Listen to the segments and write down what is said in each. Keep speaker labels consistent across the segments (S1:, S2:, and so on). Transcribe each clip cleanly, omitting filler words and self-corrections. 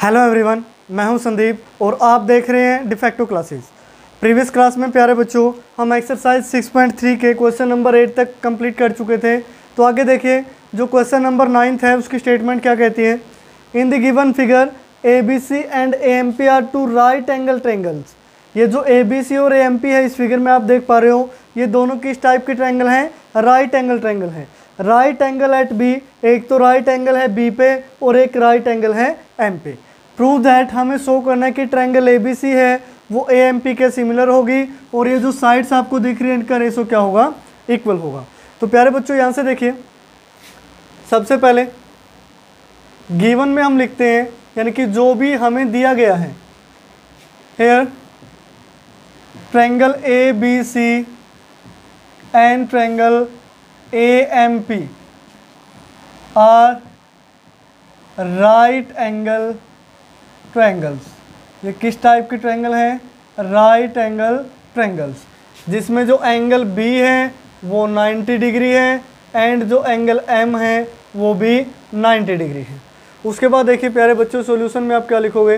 S1: Hello everyone, मैं हूं संदीप और आप देख रहे हैं डिफेक्टो क्लासेस। प्रीवियस क्लास में प्यारे बच्चों हम एक्सरसाइज 6.3 के क्वेश्चन नंबर 8 तक कंप्लीट कर चुके थे। तो आगे देखिए, जो क्वेश्चन नंबर 9 है उसकी स्टेटमेंट क्या कहती है। In the given figure ABC and AMP are two right angle triangles. ये जो ABC और AMP है इस फिगर में आप देख पा रहे हो, ये दोनों किस टाइप के ट्रायंगल हैं? राइट एंगल ट्रायंगल है। राइट एंगल एट बी, एक तो राइट एंगल है बी पे और एक राइट एंगल है एम पे। प्रूव दैट, हमें शो करना है कि ट्रायंगल ABC है वो AMP के सिमिलर होगी और ये जो साइड्स आपको दिख रही है इनका रेशो क्या होगा? इक्वल होगा। तो प्यारे बच्चों यहाँ से देखिए, सबसे पहले गिवन में हम लिखते हैं, यानी कि जो भी हमें दिया गया है, here triangle ABC and triangle AMP are right angle triangles. ये किस टाइप के ट्रायंगल हैं? राइट एंगल ट्रायंगल्स, जिसमें जो एंगल B है वो 90 डिग्री है एंड जो एंगल M है वो भी 90 डिग्री है। उसके बाद देखिए प्यारे बच्चों, सॉल्यूशन में आप क्या लिखोगे,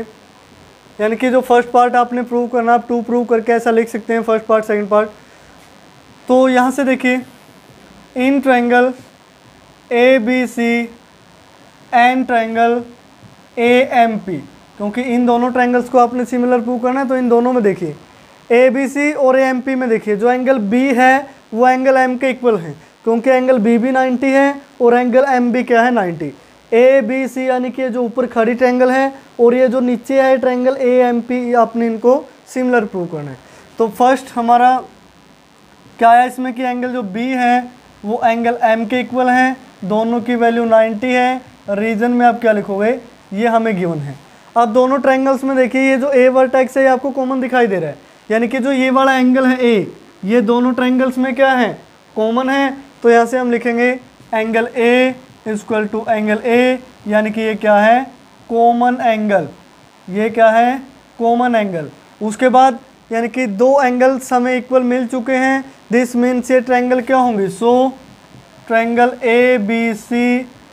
S1: यानी कि जो फर्स्ट पार्ट आपने प्रूव करना, आप 2 प्रूव करके ऐसा लिख सकते हैं, फर्स्ट पार्ट सेकंड पार्ट। तो यहाँ से देखिए, in triangle ABC and triangle AMP, क्योंकि इन दोनों ट्रायंगल्स को आपने सिमिलर प्रूव करना है, तो इन दोनों में देखिए ABC और AMP में देखिए जो एंगल B है वो एंगल M के इक्वल है, क्योंकि एंगल B भी 90 है और एंगल M भी क्या है? 90। ABC यानी कि जो ऊपर खड़ी ट्रायंगल है और ये जो नीचे है ट्रायंगल AMP, आपने इनको सिमिलर प्रूव करना है। तो फर्स्ट हमारा क्या है इसमें कि एंगल जो B है वो एंगल M के इक्वल है, दोनों की वैल्यू 90 है। रीजन में आप क्या लिखोगे, ये हमें गिवन है। अब दोनों ट्रायंगल्स में देखिए, ये जो A वर्टेक्स है ये आपको कॉमन दिखाई दे रहा है, यानी कि जो ये वाला एंगल है A, ये दोनों ट्रायंगल्स में क्या है? कॉमन है। तो यहाँ से हम लिखेंगे angle A equal to angle A, यानी कि ये क्या है? Common angle. ये क्या है? Common angle. उसके बाद यानी कि दो एंगल्स हमें इक्वल मिल चुके हैं, दिस मीन्स ये ट्रायंगल क्या होंगे? So triangle ABC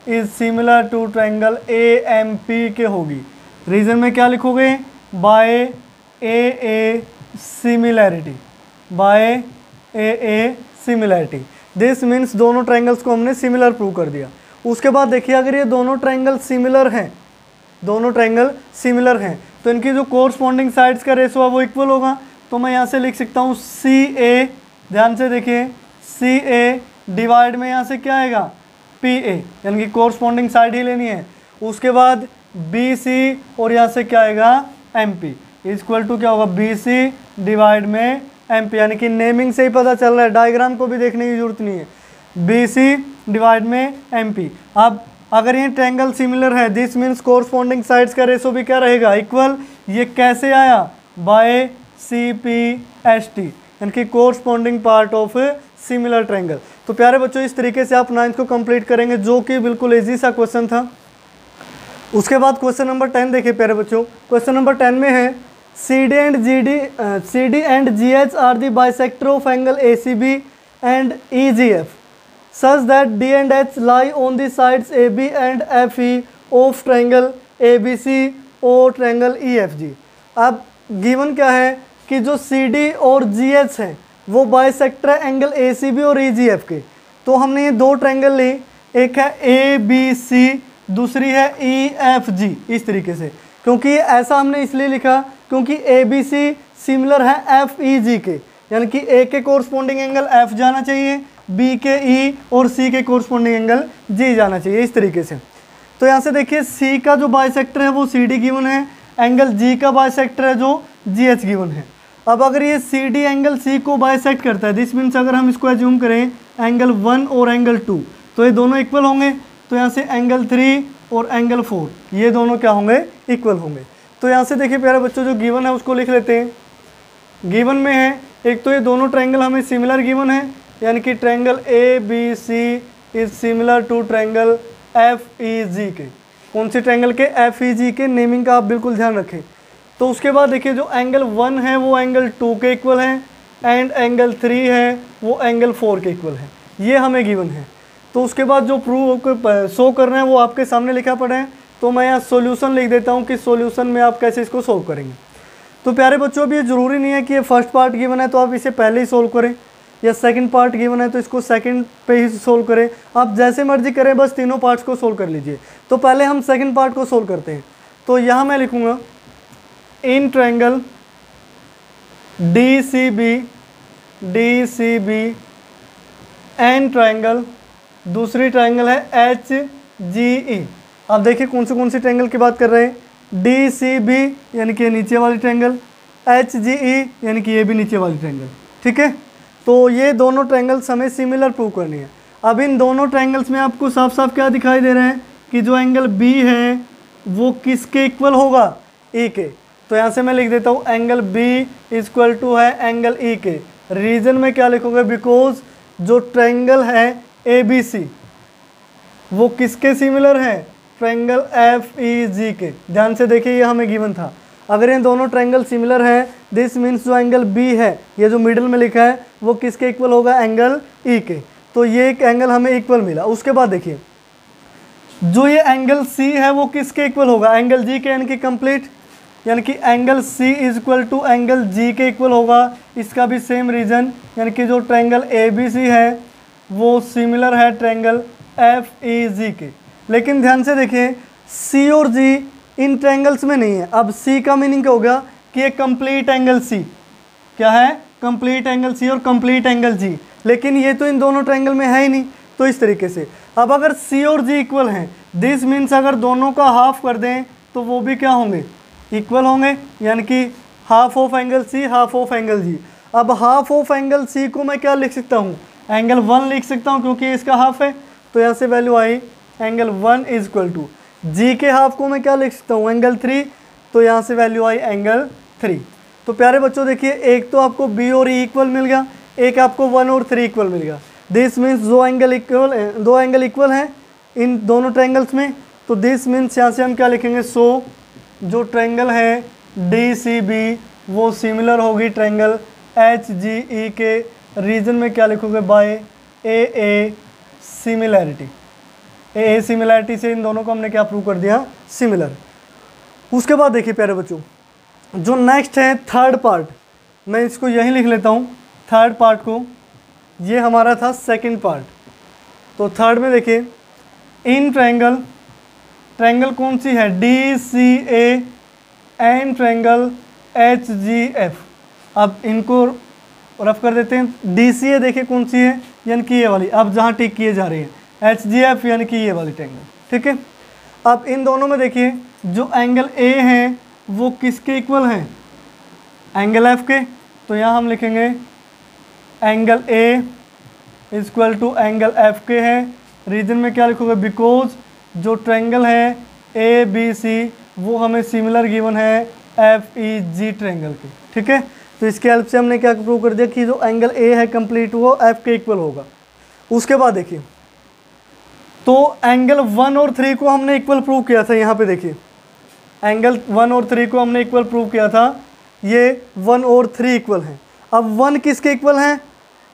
S1: is similar to triangle AMP के होगी। रीजन में क्या लिखोगे? By AA similarity, by AA similarity. This means दोनों ट्रायंगल्स को हमने सिमिलर प्रूव कर दिया। उसके बाद देखिए, अगर ये दोनों ट्रायंगल सिमिलर हैं, दोनों ट्रायंगल सिमिलर हैं, तो इनकी जो कोरस्पॉन्डिंग साइड्स का रेशो है वो इक्वल होगा। तो मैं यहाँ से लिख सकता हूँ CA, ध्यान से देखिए, CA डिवाइड में यहाँ से क्या आएगा? PA, यानी कि कोरस्पॉन्डिंग साइड ही लेनी है। उसके बाद BC और यहाँ से क्या आएगा? MP इक्वल टू क्या होगा? BC डिवाइड में MP, यानी कि नेमिंग से ही पता चल रहा है, डायग्राम को भी देखने की जरूरत नहीं है। BC डिवाइड में MP। अब अगर ये ट्रायंगल सिमिलर है, दिस मीन्स कोरस्पॉन्डिंग साइड्स का रेशो भी क्या रहेगा? इक्वल। ये कैसे आया? बाय CPST, यानी कि corresponding part of similar triangle. तो प्यारे बच्चों, इस तरीके से आप 9th को कंप्लीट करेंगे, जो कि बिल्कुल इजी सा क्वेश्चन था। उसके बाद क्वेश्चन नंबर 10 देखिए प्यारे बच्चों। क्वेश्चन नंबर 10 में है CD and GH are the bisector of angle ACB and EGF such that D and H lie on the sides AB and FE of triangle ABC और triangle EFG। अब given क्या है कि जो CD और GH है वो bisector है एंगल ACB और EGF के। तो हमने ये दो ट्रायंगल ली, एक है ABC, दूसरी है EFG, इस तरीके से। क्योंकि ये ऐसा हमने इसलिए लिखा क्योंकि ABC सिमिलर है FEG के, यानी कि A के कोरस्पॉन्डिंग एंगल F जाना चाहिए, B के E और C के कोरस्पॉन्डिंग एंगल G जाना चाहिए, इस तरीके से। तो यहाँ से देखिए, C का जो बाइसेक्टर है वो CD गिवन है, एंगल G का बाइसेक्टर है जो GH गिवन है। अब अगर ये CD एंगल C को बाइसेक्ट करता है, दिस मीन्स अगर हम इसको एज्यूम करें एंगल 1 और एंगल 2, तो ये दोनों इक्वल होंगे। तो यहाँ से एंगल 3 और एंगल 4 ये दोनों क्या होंगे? इक्वल होंगे। तो यहाँ से देखिए प्यारे बच्चों, जो गिवन है उसको लिख लेते हैं। गिवन में है एक तो ये दोनों ट्रायंगल हमें सिमिलर गिवन है, यानी कि triangle ABC is similar to triangle FEG के। कौन सी ट्रायंगल के? FEG के। नेमिंग का आप बिल्कुल ध्यान रखें। तो उसके बाद देखिए, जो एंगल 1 है वो एंगल 2 के इक्वल है एंड एंगल 3 है वो एंगल 4 के इक्वल है, ये हमें गिवन है। तो उसके बाद जो प्रूव शो करना है वो आपके सामने लिखा पड़ा है। तो मैं यहाँ सॉल्यूशन लिख देता हूँ कि सॉल्यूशन में आप कैसे इसको सोल्व करेंगे। तो प्यारे बच्चों, अभी ये ज़रूरी नहीं है कि ये फर्स्ट पार्ट गिवन है तो आप इसे पहले ही सोल्व करें, या सेकंड पार्ट गिवन है तो इसको सेकंड पे ही सोल्व करें। आप जैसे मर्जी करें, बस तीनों पार्ट्स को सोल्व कर लीजिए। तो पहले हम सेकंड पार्ट को सोल्व करते हैं। तो यहाँ मैं लिखूँगा in triangle D C B and triangle, दूसरी ट्रायंगल है एच जी ई। अब देखिए कौन सी ट्रायंगल की बात कर रहे हैं, डी सी बी यानी कि नीचे वाली ट्रायंगल, एच जी ई यानी कि ये भी नीचे वाली ट्रायंगल। ठीक है, तो ये दोनों ट्रायंगल्स हमें सिमिलर प्रूव करनी है। अब इन दोनों ट्रायंगल्स में आपको साफ साफ क्या दिखाई दे रहा है कि जो एंगल बी है वो किसके इक्वल होगा, ई के। तो यहाँ से मैं लिख देता हूँ एंगल बी इक्वल टू है एंगल ई के। रीजन में क्या लिखोगे, बिकॉज जो ट्रायंगल है ए बी सी वो किसके सिमिलर है, ट्रायंगल एफ ई जी के। ध्यान से देखिए, ये हमें गिवन था। अगर ये दोनों ट्रायंगल सिमिलर है, दिस मीन्स जो एंगल बी है, ये जो मिडिल में लिखा है, वो किसके इक्वल होगा, एंगल ई के। तो ये एक एंगल हमें इक्वल मिला। उसके बाद देखिए जो ये एंगल सी है वो किसके इक्वल होगा, एंगल जी के, यानी कि कंप्लीट, यानी कि angle C is equal to angle G के इक्वल होगा। इसका भी सेम रीजन, यानी कि जो ट्रायंगल ए बी सी है वो सिमिलर है ट्रायंगल एफ ई जी के। लेकिन ध्यान से देखिए, सी और जी इन ट्रायंगल्स में नहीं है। अब सी का मीनिंग क्या हो गया कि ये कंप्लीट एंगल सी, क्या है, कंप्लीट एंगल सी और कंप्लीट एंगल जी। लेकिन ये तो इन दोनों ट्रायंगल में है ही नहीं। तो इस तरीके से अब अगर सी और जी इक्वल हैं, दिस मीन्स अगर दोनों का हाफ कर दें तो वो भी क्या होंगे, इक्वल होंगे, यानी कि half of angle C half of angle G. अब हाफ ऑफ एंगल सी को मैं क्या लिख सकता हूँ, एंगल 1 लिख सकता हूँ, क्योंकि इसका हाफ है। तो यहाँ से वैल्यू आई angle 1 is equal to G के हाफ को मैं क्या लिख सकता हूँ, एंगल 3। तो यहाँ से वैल्यू आई एंगल 3। तो प्यारे बच्चों देखिए, एक तो आपको बी और ई इक्वल मिल गया, एक आपको 1 और 3 इक्वल मिल गया। दिस मीन्स दो एंगल इक्वल हैं इन दोनों ट्रायंगल्स में। तो दिस मीन्स यहाँ से हम क्या लिखेंगे, सो जो ट्रायंगल है डी सी बी वो सिमिलर होगी ट्रायंगल एच जी ई के। रीजन में क्या लिखोगे, by A similarity. A similarity से इन दोनों को हमने क्या प्रूव कर दिया, सिमिलर। उसके बाद देखिए प्यारे बच्चों, जो नेक्स्ट है थर्ड पार्ट, मैं इसको यहीं लिख लेता हूँ थर्ड पार्ट को। ये हमारा था सेकंड पार्ट। तो थर्ड में देखिए इन ट्रायंगल कौन सी है, D C A and triangle H G F. अब इनको रफ कर देते हैं। डी सी ए देखिए कौन सी है, यानी कि ये वाली, अब जहाँ टिक किए जा रही है, एच जी एफ यानी कि ये वाली ट्रायंगल। ठीक है, अब इन दोनों में देखिए जो एंगल ए है वो किसके इक्वल है, एंगल एफ के। तो यहाँ हम लिखेंगे angle A is equal to angle F के है। रीजन में क्या लिखोगे, बिकॉज जो ट्रायंगल है ए बी सी वो हमें सिमिलर गिवन है एफ ई जी ट्रायंगल के। ठीक है, तो इसके हेल्प से हमने क्या प्रूव कर दिया कि जो एंगल ए है कंप्लीट वो एफ के इक्वल होगा। उसके बाद देखिए, तो एंगल 1 और 3 को हमने इक्वल प्रूव किया था। यहाँ पे देखिए एंगल 1 और 3 को हमने इक्वल प्रूव किया था, ये 1 और 3 इक्वल हैं। अब 1 किसके इक्वल हैं,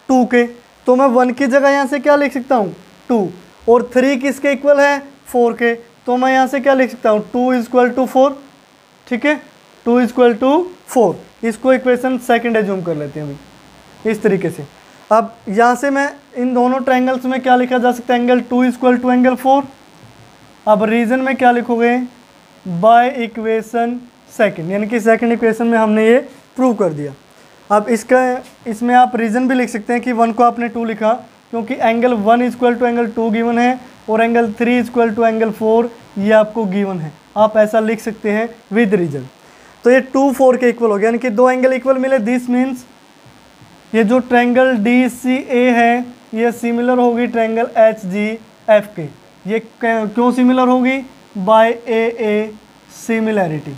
S1: 2 के। तो मैं 1 की जगह यहाँ से क्या लिख सकता हूँ, 2। और 3 किसके इक्वल है, 4 के। तो मैं यहाँ से क्या लिख सकता हूँ, 2 इज इक्वल टू 4। ठीक है, 2 इज इक्वल टू 4। इसको इक्वेशन सेकंड एज्यूम कर लेते हैं अभी इस तरीके से। अब यहाँ से मैं इन दोनों ट्रायंगल्स में क्या लिखा जा सकता है, angle 2 is equal to angle 4। अब रीजन में क्या लिखोगे, बाय इक्वेशन सेकंड, यानी कि सेकंड इक्वेशन में हमने ये प्रूव कर दिया। अब इसमें आप रीजन भी लिख सकते हैं कि 1 को आपने 2 लिखा क्योंकि angle 1 is equal to angle 2 given है और angle 3 is equal to angle 4 ये आपको गिवन है। आप ऐसा लिख सकते हैं विद रीजन। तो ये 2 4 के इक्वल हो गया, यानी कि दो एंगल इक्वल मिले। दिस मीन्स ये जो ट्रायंगल डी सी ए है ये सिमिलर होगी ट्रायंगल एच जी एफ के। ये क्यों सिमिलर होगी, by A similarity,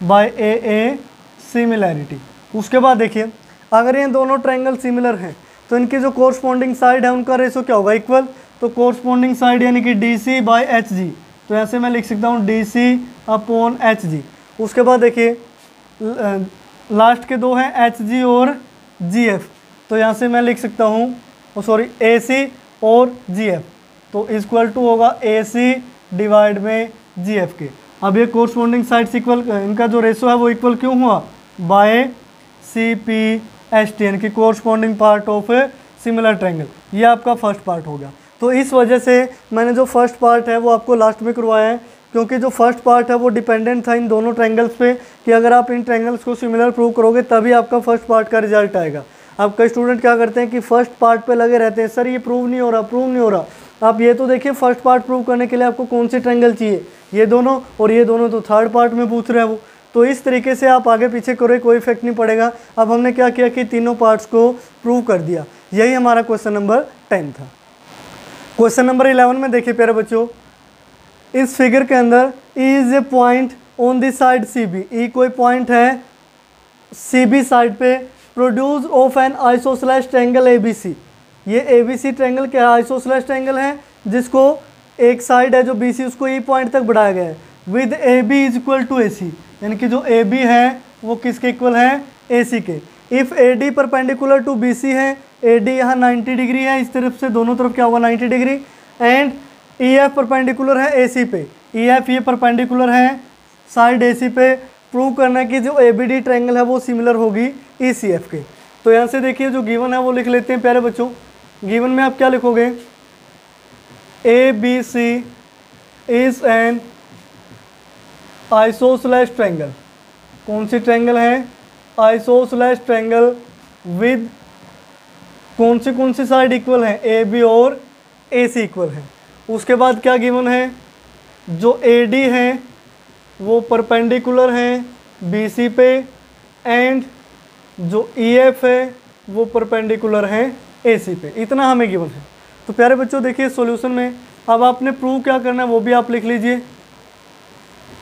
S1: by A similarity. उसके बाद देखिए, अगर ये दोनों ट्रायंगल सिमिलर हैं तो इनकी जो कोरस्पॉन्डिंग साइड है उनका रेशो क्या होगा, इक्वल। तो कोरस्पॉन्डिंग साइड यानी कि D C by H G, तो ऐसे मैं लिख सकता हूँ D C upon H G. उसके बाद देखिए लास्ट के दो हैं एच जी और जी एफ, तो यहाँ से मैं लिख सकता हूँ सॉरी ए सी और जी एफ, तो इक्वल टू होगा ए सी डिवाइड में जी एफ के। अब ये कोरस्पॉन्डिंग साइड्स इक्वल, इनका जो रेशो है वो इक्वल क्यों हुआ, by C P S T, यानी कि corresponding part of a similar triangle. ये आपका फर्स्ट पार्ट हो गया। तो इस वजह से मैंने जो फर्स्ट पार्ट है वो आपको लास्ट में करवाया है, क्योंकि जो फर्स्ट पार्ट है वो डिपेंडेंट था इन दोनों ट्रायंगल्स पे, कि अगर आप इन ट्रायंगल्स को सिमिलर प्रूव करोगे तभी आपका फर्स्ट पार्ट का रिजल्ट आएगा। अब कई स्टूडेंट क्या करते हैं कि फर्स्ट पार्ट पे लगे रहते हैं, सर ये प्रूव नहीं हो रहा, प्रूव नहीं हो रहा। आप ये तो देखिए फर्स्ट पार्ट प्रूव करने के लिए आपको कौन सी ट्रायंगल चाहिए, ये दोनों, और ये दोनों तो थर्ड पार्ट में पूछ रहे हैं वो। तो इस तरीके से आप आगे पीछे करोगे कोई इफेक्ट नहीं पड़ेगा। अब हमने क्या किया कि तीनों पार्ट्स को प्रूव कर दिया। यही हमारा क्वेश्चन नंबर 10 था। क्वेश्चन नंबर 11 में देखिए प्यारे बच्चों, इस फिगर के अंदर E is a point on the side C B, E कोई पॉइंट है सी बी साइड पे, produce of an isosceles triangle A B C. ये ए बी सी ट्रायंगल क्या है, आइसोसेलेस ट्रायंगल है, जिसको एक साइड है जो बी सी उसको ई पॉइंट तक बढ़ाया गया है, with A B is equal to A C, यानी कि जो ए बी है वो किसके इक्वल है, ए सी के। If A D perpendicular to B C है, ए डी यहाँ 90 डिग्री है, इस तरफ से दोनों तरफ क्या होगा 90 degree, and E F perpendicular है ए सी पे, ई एफ ये परपेंडिकुलर है साइड ए सी पे। प्रूव करना है कि जो ए बी डी ट्रायंगल है वो सिमिलर होगी ई सी एफ के। तो यहाँ से देखिए जो गिवन है वो लिख लेते हैं प्यारे बच्चों। गिवन में आप क्या लिखोगे, A B C is an isosceles triangle. कौन सी ट्रायंगल है, आइसोसेलेस ट्रायंगल विद कौन सी साइड इक्वल है, ए बी और ए सी इक्वल है। उसके बाद क्या गिवन है, जो ए डी है वो परपेंडिकुलर है बी सी पे, एंड जो ई एफ है वो परपेंडिकुलर है ए सी पे। इतना हमें गिवन है। तो प्यारे बच्चों देखिए सॉल्यूशन में अब आपने प्रूव क्या करना है वो भी आप लिख लीजिए।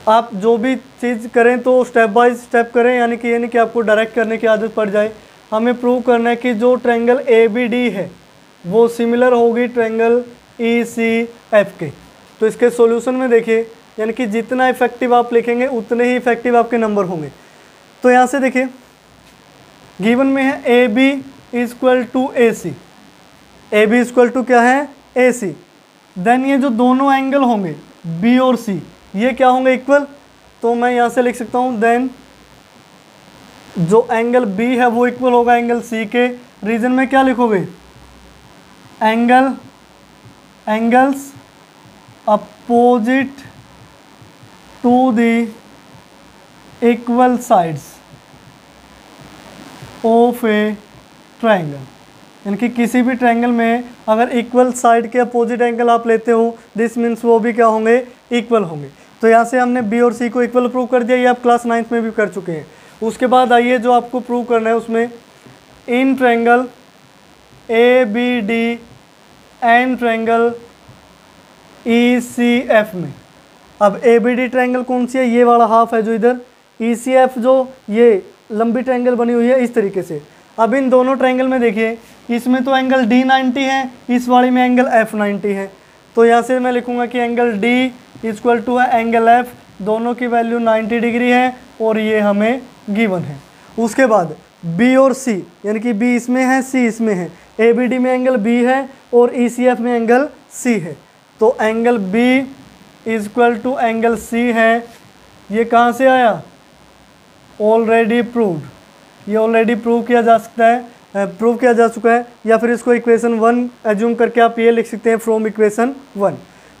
S1: आप जो भी चीज़ करें तो स्टेप बाय स्टेप करें, यानी कि आपको डायरेक्ट करने की आदत पड़ जाए। हमें प्रूव करना है कि जो ट्रायंगल ए बी डी है वो सिमिलर होगी ट्रायंगल ई सी एफ के। तो इसके सॉल्यूशन में देखिए, यानी कि जितना इफेक्टिव आप लिखेंगे उतने ही इफेक्टिव आपके नंबर होंगे। तो यहाँ से देखिए गिवन में है A B is equal to A C, A B is equal to क्या है, ए सी। देन ये जो दोनों एंगल होंगे बी और सी ये क्या होंगे, इक्वल। तो मैं यहाँ से लिख सकता हूँ देन जो एंगल बी है वो इक्वल होगा एंगल सी के। रीजन में क्या लिखोगे, angles opposite to the equal sides of a triangle, यानी कि किसी भी ट्रायंगल में अगर इक्वल साइड के अपोजिट एंगल आप लेते हो दिस मीन्स वो भी क्या होंगे, इक्वल होंगे। तो यहाँ से हमने बी और सी को इक्वल प्रूव कर दिया, ये आप क्लास 9th में भी कर चुके हैं। उसके बाद आइए जो आपको प्रूव करना है उसमें in triangle A B D and triangle E C F में। अब ए बी डी ट्रायंगल कौन सी है, ये वाला हाफ है जो इधर, ई सी एफ जो ये लंबी ट्रायंगल बनी हुई है इस तरीके से। अब इन दोनों ट्रायंगल में देखिए इसमें तो एंगल डी 90 है, इस वाली में एंगल एफ 90 है। तो यहाँ से मैं लिखूँगा कि एंगल डी इक्वल टू है एंगल एफ, दोनों की वैल्यू 90 डिग्री है और ये हमें गिवन है। उसके बाद बी और सी, यानी कि बी इसमें है सी इसमें है, ए बी डी में एंगल बी है और ई सी एफ में एंगल सी है। तो angle B is equal to angle C है। ये कहाँ से आया, ऑलरेडी प्रूव्ड, ये ऑलरेडी प्रूव किया जा सकता है, प्रूव किया जा चुका है। या फिर इसको इक्वेशन 1 एज्यूम करके आप ये लिख सकते हैं फ्रॉम इक्वेशन 1।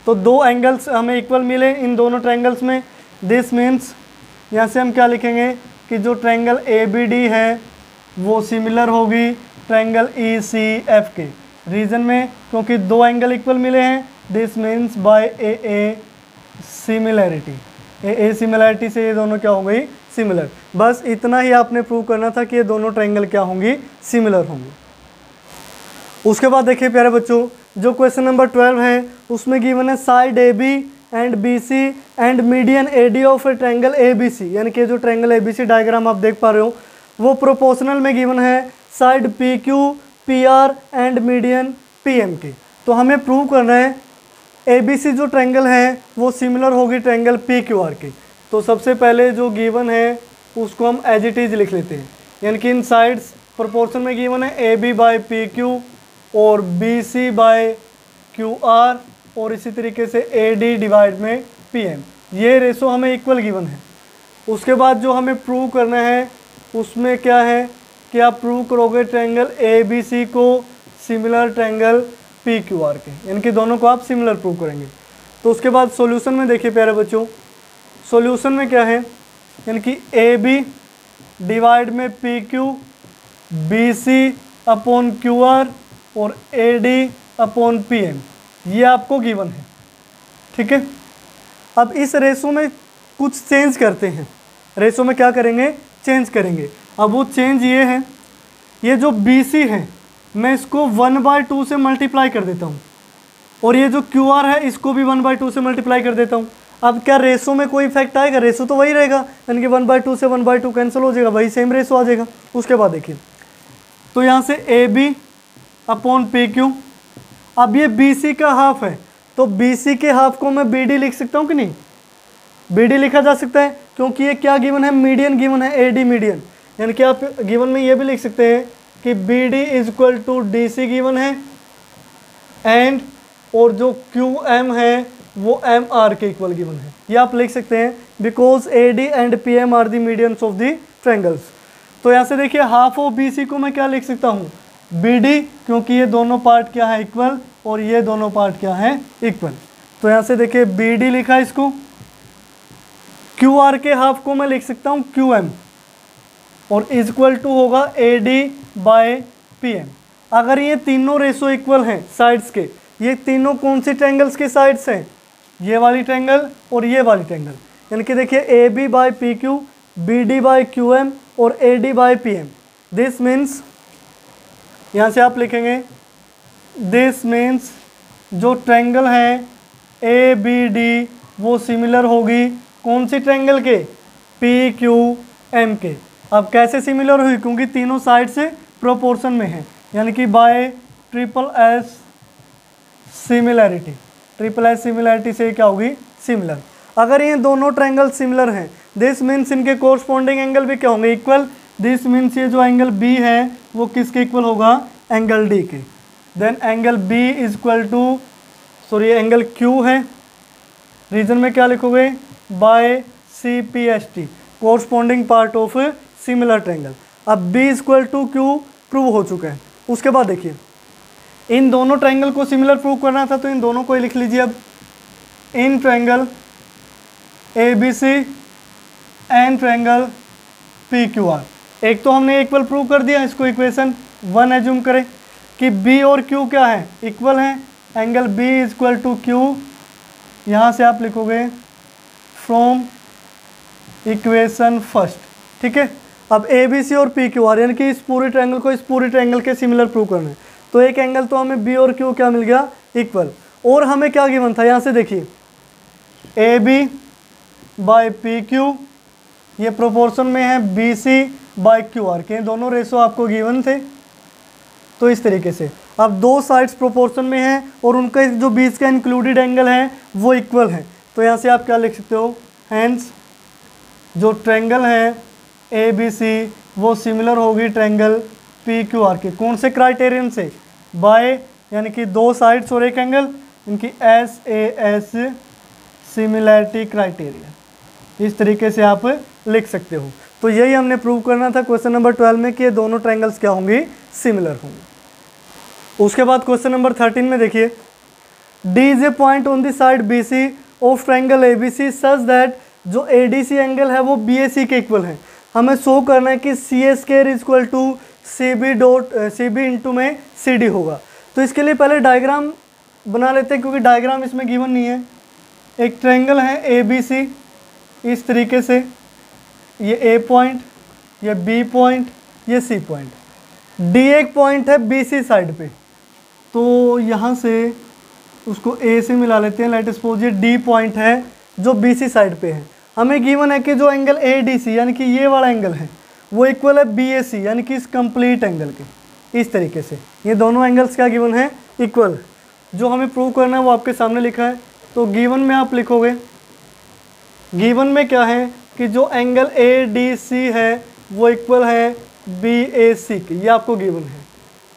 S1: तो दो एंगल्स हमें इक्वल मिले इन दोनों ट्रायंगल्स में। दिस मीन्स यहाँ से हम क्या लिखेंगे कि जो ट्रायंगल ए बी डी है वो सिमिलर होगी ट्रायंगल ई सी एफ के। रीजन में क्योंकि दो एंगल इक्वल मिले हैं, this means by A similarity, A similarity से ये दोनों क्या हो गई, सिमिलर। बस इतना ही आपने प्रूव करना था कि ये दोनों ट्रायंगल क्या होंगी, सिमिलर होंगी। उसके बाद देखिए प्यारे बच्चों जो क्वेश्चन नंबर 12 है उसमें गिवन है side A B and B C and median A D of a triangle A B C, यानी कि जो triangle A B C diagram आप देख पा रहे हो वो प्रोपोर्शनल में गिवन है side P Q P R and median P M के। तो हमें प्रूव करना है ए बी सी जो ट्रायंगल है वो सिमिलर होगी ट्रायंगल पी क्यू आर के। तो सबसे पहले जो गिवन है उसको हम एज इट इज लिख लेते हैं, यानी कि इन साइड्स प्रोपोर्शन में गिवन है A B by P Q और B C by Q R और इसी तरीके से ए डी डिवाइड में पी एम। ये रेशो हमें इक्वल गिवन है। उसके बाद जो हमें प्रूव करना है उसमें क्या है कि आप प्रूव करोगे ट्रायंगल ABC को सिमिलर ट्रायंगल PQR के, यानी कि दोनों को आप सिमिलर प्रूव करेंगे। तो उसके बाद सॉल्यूशन में देखिए प्यारे बच्चों, सॉल्यूशन में क्या है, यानी कि AB डिवाइड में PQ, BC अपॉन QR और AD अपॉन PM, ये आपको गिवन है। ठीक है, अब इस रेशो में कुछ चेंज करते हैं। रेशो में क्या करेंगे, चेंज करेंगे। अब वो चेंज ये है, ये जो BC है मैं इसको 1/2 से मल्टीप्लाई कर देता हूँ, और ये जो QR है इसको भी 1/2 से मल्टीप्लाई कर देता हूँ। अब क्या रेशो में कोई इफेक्ट आएगा, रेशो तो वही रहेगा, यानी कि 1/2 से 1/2 कैंसिल हो जाएगा, वही सेम रेशो आ जाएगा। उसके बाद देखिए, तो यहाँ से AB अपॉन PQ, अब ये BC का हाफ है, तो BC के हाफ को मैं BD लिख सकता हूँ कि नहीं, BD लिखा जा सकता है, क्योंकि ये क्या गिवन है, मीडियन गिवन है, AD मीडियन। यानी कि आप गिवन में ये भी लिख सकते हैं कि BD is equal to DC given है, एंड और जो QM है वो MR के इक्वल गिवन है, ये आप लिख सकते हैं, because AD and PM are the medians of the triangles. तो यहाँ से देखिए हाफ ऑफ BC को मैं क्या लिख सकता हूँ, BD, क्योंकि ये दोनों पार्ट क्या है, इक्वल, और ये दोनों पार्ट क्या है, इक्वल। तो यहाँ से देखिए BD लिखा है इसको, QR के हाफ को मैं लिख सकता हूँ QM, और इज इक्वल टू होगा AD बाय PM। अगर ये तीनों रेशो इक्वल हैं साइड्स के, ये तीनों कौन सी ट्रायंगल्स के साइड्स हैं, ये वाली ट्रायंगल और ये वाली ट्रायंगल, यानी कि देखिए AB by PQ, BD by QM और AD by PM। This means, यहाँ से आप लिखेंगे, दिस मीन्स जो ट्रायंगल है ABD वो सिमिलर होगी कौन सी ट्रायंगल के, PQM के। अब कैसे सिमिलर हुई, क्योंकि तीनों साइड से प्रोपोर्शन में है, यानी कि by SSS similarity, SSS similarity से क्या होगी, सिमिलर। अगर ये दोनों ट्रायंगल सिमिलर हैं, दिस मीन्स इनके कोरस्पॉन्डिंग एंगल भी क्या होंगे, इक्वल। दिस मीन्स ये जो एंगल B है वो किसके इक्वल होगा, एंगल D के। Then angle B is equal to, sorry angle Q है, रीजन में क्या लिखोगे, by CPST, corresponding part of similar triangle. अब B equal to Q prove हो चुका है। उसके बाद देखिए, इन दोनों ट्रायंगल को सिमिलर प्रूव करना था, तो इन दोनों को ही लिख लीजिए। अब in triangle ABC and triangle PQR, एक तो हमने इक्वल प्रूव कर दिया, इसको इक्वेशन 1 एज्यूम करें कि B और Q क्या है, इक्वल है। Angle B is equal to Q, यहाँ से आप लिखोगे फ्रॉम इक्वेशन फर्स्ट। ठीक है, अब ABC और PQR, यानी कि इस पूरे ट्रायंगल को इस पूरे ट्रायंगल के सिमिलर प्रूव करना है, तो एक एंगल तो हमें B और Q क्या मिल गया, इक्वल। और हमें क्या गिवन था, यहाँ से देखिए AB बाय PQ, ये प्रोपोर्शन में है BC बाय QR के, दोनों रेशो आपको गिवन थे। तो इस तरीके से अब दो साइड्स प्रोपोर्शन में हैं और उनका जो बीच का इंक्लूडेड एंगल है वो इक्वल है। तो यहाँ से आप क्या लिख सकते हो, हैंस जो ट्रायंगल है ABC वो सिमिलर होगी ट्रायंगल PQR के। कौन से क्राइटेरियन से, बाय यानी कि दो साइड्स और एक एंगल, इनकी SAS सिमिलैरिटी क्राइटेरिया, इस तरीके से आप लिख सकते हो। तो यही हमने प्रूव करना था क्वेश्चन नंबर 12 में कि ये दोनों ट्रायंगल्स क्या होंगी, सिमिलर होंगे। उसके बाद क्वेश्चन नंबर 13 में देखिए, D is a point on the side BC of triangle ABC such that जो ADC एंगल है वो BAC के इक्वल है। हमें शो करना है कि CA square is equal to CB into में CD होगा। तो इसके लिए पहले डायग्राम बना लेते हैं, क्योंकि डायग्राम इसमें गिवन नहीं है। एक ट्रायंगल है ABC, इस तरीके से, ये A पॉइंट, ये B पॉइंट, ये C पॉइंट, D एक पॉइंट है BC साइड पे, तो यहाँ से उसको A से मिला लेते हैं। लेट सपोज ये D पॉइंट है जो BC साइड पे है। हमें गिवन है कि जो एंगल ADC यानी कि ये वाला एंगल है वो इक्वल है BAC यानी कि इस कंप्लीट एंगल के। इस तरीके से ये दोनों एंगल्स क्या गिवन है, इक्वल। जो हमें प्रूव करना है वो आपके सामने लिखा है। तो गिवन में आप लिखोगे, गिवन में क्या है कि जो एंगल ADC है वो इक्वल है BAC के, ये आपको गिवन है।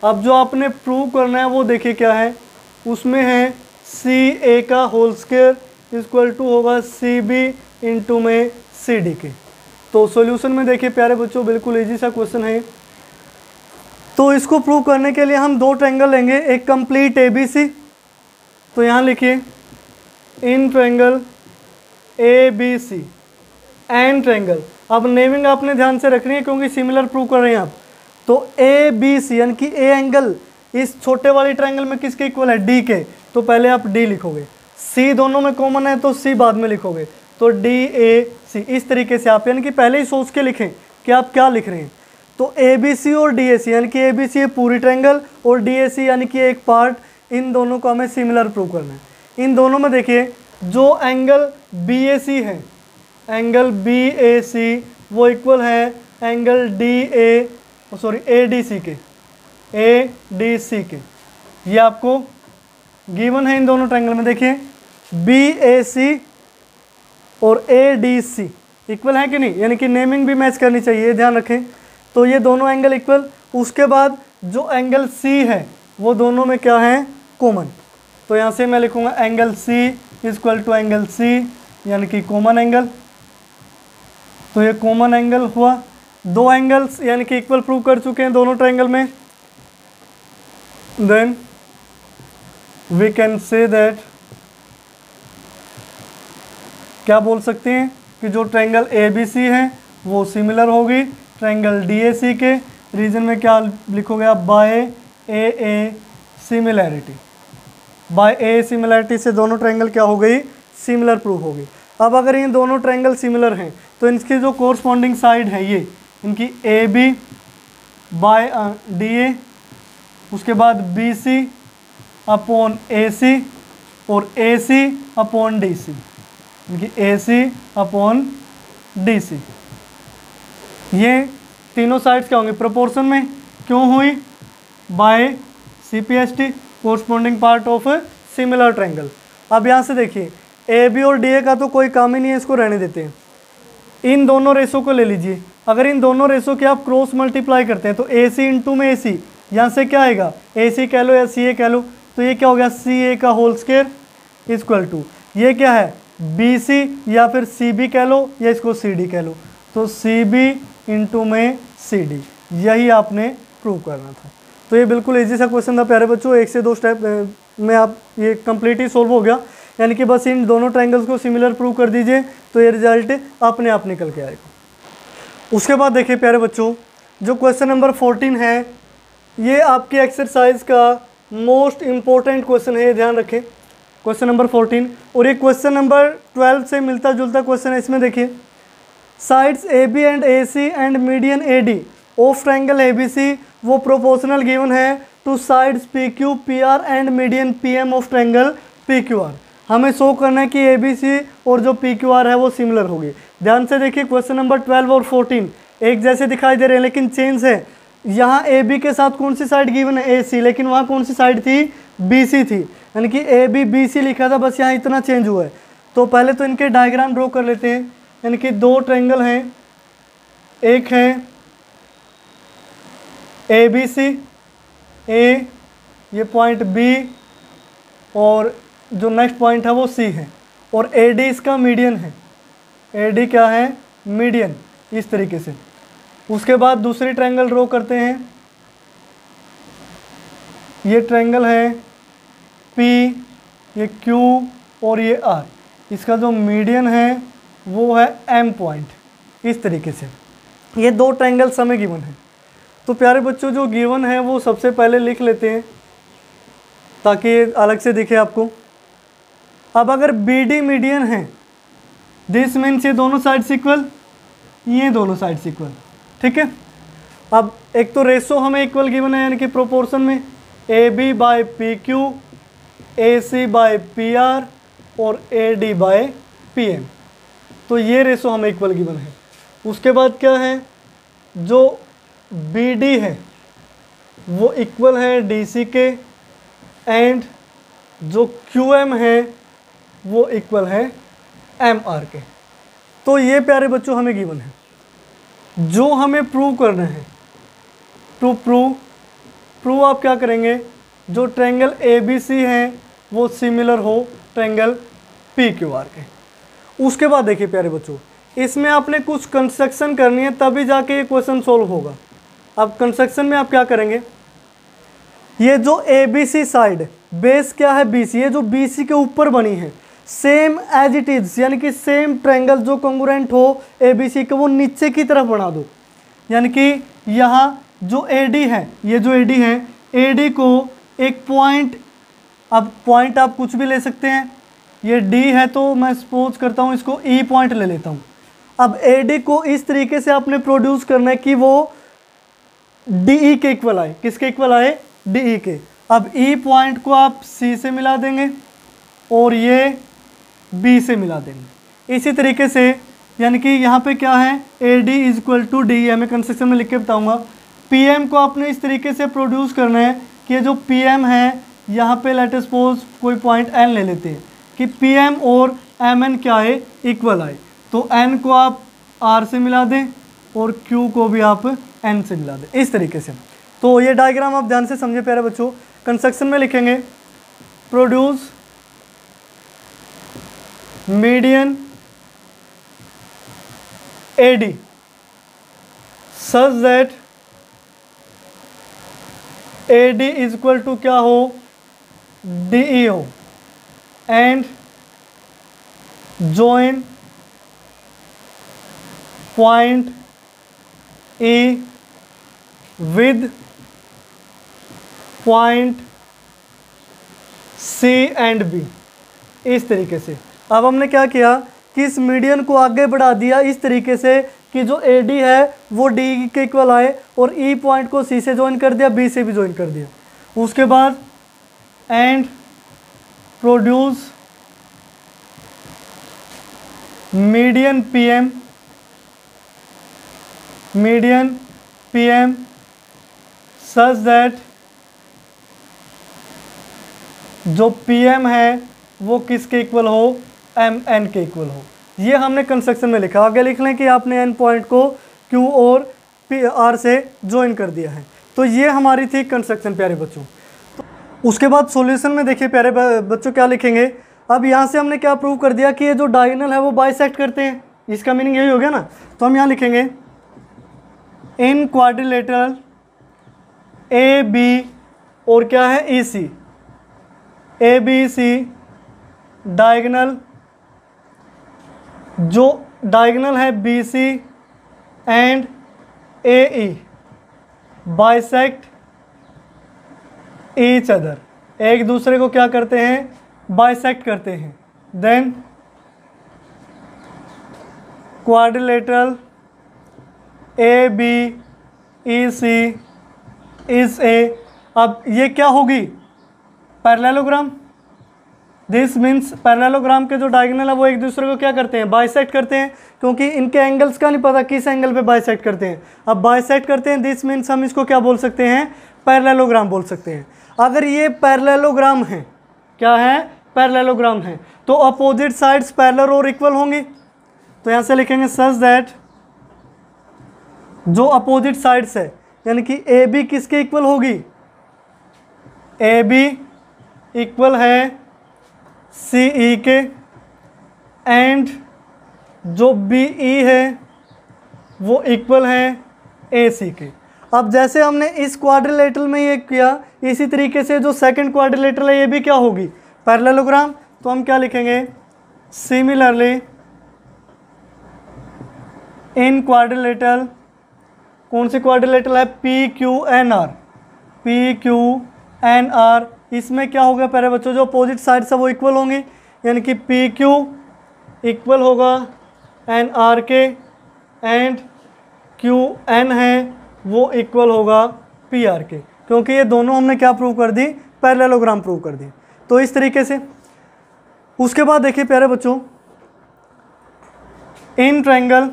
S1: अब जो आपने प्रूव करना है वो देखिए क्या है, उसमें है CA का होल स्क्वायर इक्वल टू होगा सी बी इंटू में सी डी के। तो सॉल्यूशन में देखिए प्यारे बच्चों, बिल्कुल इजी सा क्वेश्चन है। तो इसको प्रूव करने के लिए हम दो ट्रायंगल लेंगे, एक कंप्लीट ए बी सी, तो यहाँ लिखिए in triangle A B C and triangle. अब नेमिंग आपने ध्यान से रखनी है क्योंकि सिमिलर प्रूव कर रहे हैं आप। तो ए बी सी यानी कि ए एंगल इस छोटे वाली ट्रायंगल में किसके इक्वल है, डी के, तो पहले आप डी लिखोगे। सी दोनों में कॉमन है तो सी बाद में लिखोगे, तो डी ए सी। इस तरीके से आप यानी कि पहले ही सोच के लिखें कि आप क्या लिख रहे हैं। तो ए बी सी और डी ए सी यानी कि ए बी सी है पूरी ट्रायंगल और डी ए सी यानी कि एक पार्ट, इन दोनों को हमें सिमिलर प्रूव करना है। इन दोनों में देखिए जो एंगल बी ए सी है, एंगल बी ए सी वो इक्वल है एंगल ए डी सी के, ए डी सी के। ये आपको गिवन है इन दोनों ट्रायंगल में। देखिए बी ए सी और ए डी सी इक्वल है कि नहीं, यानी कि नेमिंग भी मैच करनी चाहिए, ध्यान रखें। तो ये दोनों एंगल इक्वल। उसके बाद जो एंगल सी है वो दोनों में क्या है, कॉमन। तो यहाँ से मैं लिखूँगा angle C equal to angle C यानी कि कॉमन एंगल। तो ये कॉमन एंगल हुआ। दो एंगल्स यानी कि इक्वल प्रूव कर चुके हैं दोनों ट्रायंगल में। Then we can say that, क्या बोल सकते हैं कि जो ट्रायंगल ए बी सी है वो सिमिलर होगी ट्रायंगल डी ए सी के। रीजन में क्या लिखोगे आप, by A similarity. By A similarity से दोनों ट्रायंगल क्या हो गई, सिमिलर प्रूव होगी। अब अगर ये दोनों ट्रायंगल सिमिलर हैं तो इनकी जो कोरस्पॉन्डिंग साइड है ये इनकी A B by D A, उसके बाद बी सी अपॉन ए सी और ए सी अपॉन डी सी, इनकी ए सी अपॉन डी सी। ये तीनों साइड्स क्या होंगी, प्रोपोर्शन में। क्यों हुई, by C P S T, corresponding part of similar triangle. अब यहाँ से देखिए ए बी और डी ए का तो कोई काम ही नहीं है, इसको रहने देते हैं। इन दोनों रेसो को ले लीजिए। अगर इन दोनों रेसो के आप क्रॉस मल्टीप्लाई करते हैं तो ए सी इंटू में ए सी, यहाँ से क्या आएगा, ए सी कह लो या सी ए कह लो, तो ये क्या हो गया, सी ए का होल स्क्वायर इक्वल टू ये क्या है, बी सी या फिर सी बी कह लो या इसको सी डी कह लो, तो सी बी इंटू में सी डी। यही आपने प्रूव करना था। तो ये बिल्कुल इजी सा क्वेश्चन था प्यारे बच्चों, 1 से 2 स्टेप में आप ये कंप्लीट ही सोल्व हो गया। यानी कि बस इन दोनों ट्रायंगल्स को सिमिलर प्रूव कर दीजिए तो ये रिजल्ट अपने आप निकल के आएगा। उसके बाद देखिए प्यारे बच्चों, जो क्वेश्चन नंबर 14 है ये आपकी एक्सरसाइज का मोस्ट इम्पोर्टेंट क्वेश्चन है, ध्यान रखें। क्वेश्चन नंबर 14 और ये क्वेश्चन नंबर 12 से मिलता जुलता क्वेश्चन है। इसमें देखिए sides A B and A C and median A D of triangle A B C वो प्रोपोर्शनल गिवन है to sides P Q P R and median P M of triangle P Q R. हमें show करना है कि A B सी और जो P Q are है वो सिमिलर होगी। ध्यान से देखिए क्वेश्चन नंबर 12 और 14 एक जैसे दिखाई दे रहे हैं लेकिन चेंज है। यहाँ ए बी के साथ कौन सी साइड गिवन है, ए सी, लेकिन वहाँ कौन सी साइड थी, बी सी थी। यानी कि ए बी बी सी लिखा था, बस यहाँ इतना चेंज हुआ है। तो पहले तो इनके डायग्राम ड्रॉ कर लेते हैं। यानी कि दो ट्रायंगल हैं, एक है ए बी सी, ए ये पॉइंट बी और जो नेक्स्ट पॉइंट है वो सी है, और ए डी इसका मीडियन है। ए डी क्या है, मीडियन, इस तरीके से। उसके बाद दूसरी ट्रायंगल ड्रॉ करते हैं। ये ट्रायंगल है पी, ये क्यू और ये आर, इसका जो मीडियन है वो है एम पॉइंट, इस तरीके से। ये दो ट्रायंगल्स हमें गिवन है। तो प्यारे बच्चों जो गिवन है वो सबसे पहले लिख लेते हैं ताकि अलग से दिखे आपको। अब अगर बी डी मीडियन है, दिस मीन्स ये दोनों साइड्स इक्वल, ये दोनों साइड्स इक्वल, ठीक है। अब एक तो रेशो हमें इक्वल गिवन है यानी कि प्रोपोर्शन में, A B by P Q, A C by P R और A D by P M. तो ये रेशो हमें इक्वल गिवन है। उसके बाद क्या है, जो बी डी है वो इक्वल है डी सी के, एंड जो क्यू एम है वो इक्वल है एम आर के। तो ये प्यारे बच्चों हमें गिवन है। जो हमें प्रूव करना है, टू प्रूव आप क्या करेंगे, जो ट्रायंगल ए बी सी है वो सिमिलर हो ट्रायंगल PQR के। उसके बाद देखिए प्यारे बच्चों, इसमें आपने कुछ कंस्ट्रक्शन करनी है तभी जाके ये क्वेश्चन सोल्व होगा। अब कंस्ट्रक्शन में आप क्या करेंगे, ये जो ABC साइड बेस क्या है BC, ये जो BC के ऊपर बनी है सेम एज इट इज, यानी कि सेम ट्रायंगल जो कॉन्ग्रुएंट हो ABC के वो नीचे की तरफ बना दो। यानी कि यहाँ जो AD है, ये जो AD है, AD को एक पॉइंट, अब पॉइंट आप कुछ भी ले सकते हैं, ये D है तो मैं सपोज करता हूँ इसको E पॉइंट ले लेता हूँ। अब AD को इस तरीके से आपने प्रोड्यूस करना है कि वो DE के इक्वल आए। किसके इक्वल आए? DE के। अब E पॉइंट को आप C से मिला देंगे और ये B से मिला देंगे। इसी तरीके से यानी कि यहाँ पे क्या है, AD is equal to DE, मैं कंस्ट्रक्शन में लिख के बताऊँगा। PM को आपने इस तरीके से प्रोड्यूस करना है कि जो PM है यहाँ पे लेट अस सपोज कोई पॉइंट N ले लेते हैं कि PM और MN क्या है, इक्वल आए। तो N को आप R से मिला दें और Q को भी आप N से मिला दें, इस तरीके से। तो ये डायग्राम आप ध्यान से समझे प्यारे बच्चों। कंस्ट्रक्शन में लिखेंगे produce median AD such that AD is equal to क्या हो, DE हो, and join point E with point C and B, इस तरीके से। अब हमने क्या किया कि इस मीडियन को आगे बढ़ा दिया इस तरीके से कि जो AD है वो D के इक्वल आए और E पॉइंट को C से ज्वाइन कर दिया, B से भी ज्वाइन कर दिया। उसके बाद and produce median PM such that जो PM है वो किसके इक्वल हो, MN के इक्वल हो। ये हमने कंस्ट्रक्शन में लिखा। आगे लिख लें कि आपने N पॉइंट को Q और R से ज्वाइन कर दिया है। तो ये हमारी थी कंस्ट्रक्शन प्यारे बच्चों। उसके बाद सॉल्यूशन में देखिए प्यारे बच्चों क्या लिखेंगे। अब यहाँ से हमने क्या प्रूव कर दिया कि ये जो डायगोनल है वो बाइसेक्ट करते हैं, इसका मीनिंग यही हो गया ना। तो हम यहाँ लिखेंगे इन क्वाड्रिलेटरल AB और क्या है EC, ABC डायगोनल, जो डायगोनल है BC and AE bisect each other, एक दूसरे को क्या करते हैं, बाइसेक्ट करते हैं। Then quadrilateral ABEC is a, अब ये क्या होगी, पैरेललोग्राम। दिस मीन्स पैरेललोग्राम के जो डायगोनल है वो एक दूसरे को क्या करते हैं, बाइसेक्ट करते हैं, क्योंकि इनके एंगल्स का नहीं पता किस एंगल पे बाइसेक्ट करते हैं। अब बाइसेक्ट करते हैं, दिस मीन्स हम इसको क्या बोल सकते हैं, पैरेललोग्राम बोल सकते हैं। अगर ये पैरेललोग्राम है, क्या है, पैरेललोग्राम है, तो अपोजिट साइड्स पैरेलल और इक्वल होंगी। तो यहाँ से लिखेंगे सच दैट जो अपोजिट साइड्स है यानी कि AB किसके इक्वल होगी, AB इक्वल है CE के, एंड जो BE है वो इक्वल है AC के। अब जैसे हमने इस क्वाड्रिलेटरल में ये किया, इसी तरीके से जो सेकंड क्वाड्रिलेटरल है ये भी क्या होगी, पैरेललोग्राम। तो हम क्या लिखेंगे, सिमिलरली इन क्वाड्रिलेटरल, कौन सी क्वाड्रिलेटरल है, PQNR, इसमें क्या होगा प्यारे बच्चों, जो अपोजिट साइड है वो इक्वल होंगी, यानी कि PQ इक्वल होगा NR के, एंड QN है वो इक्वल होगा PR के, क्योंकि ये दोनों हमने क्या प्रूव कर दी, पैरेललोग्राम प्रूव कर दी। तो इस तरीके से उसके बाद देखिए प्यारे बच्चों, इन ट्रायंगल,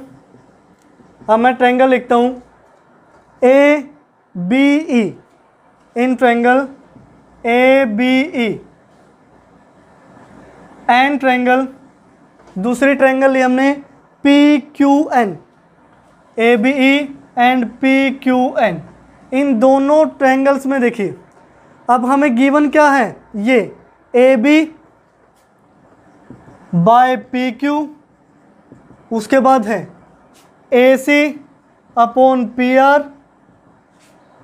S1: अब मैं ट्रायंगल लिखता हूँ ABE, in triangle ABE, and triangle, दूसरी ट्रायंगल ली हमने PQN, ABE एंड PQN। इन दोनों ट्रायंगल्स में देखिए अब हमें गिवन क्या है, ये AB बाय पी क्यू, उसके बाद है A C upon P R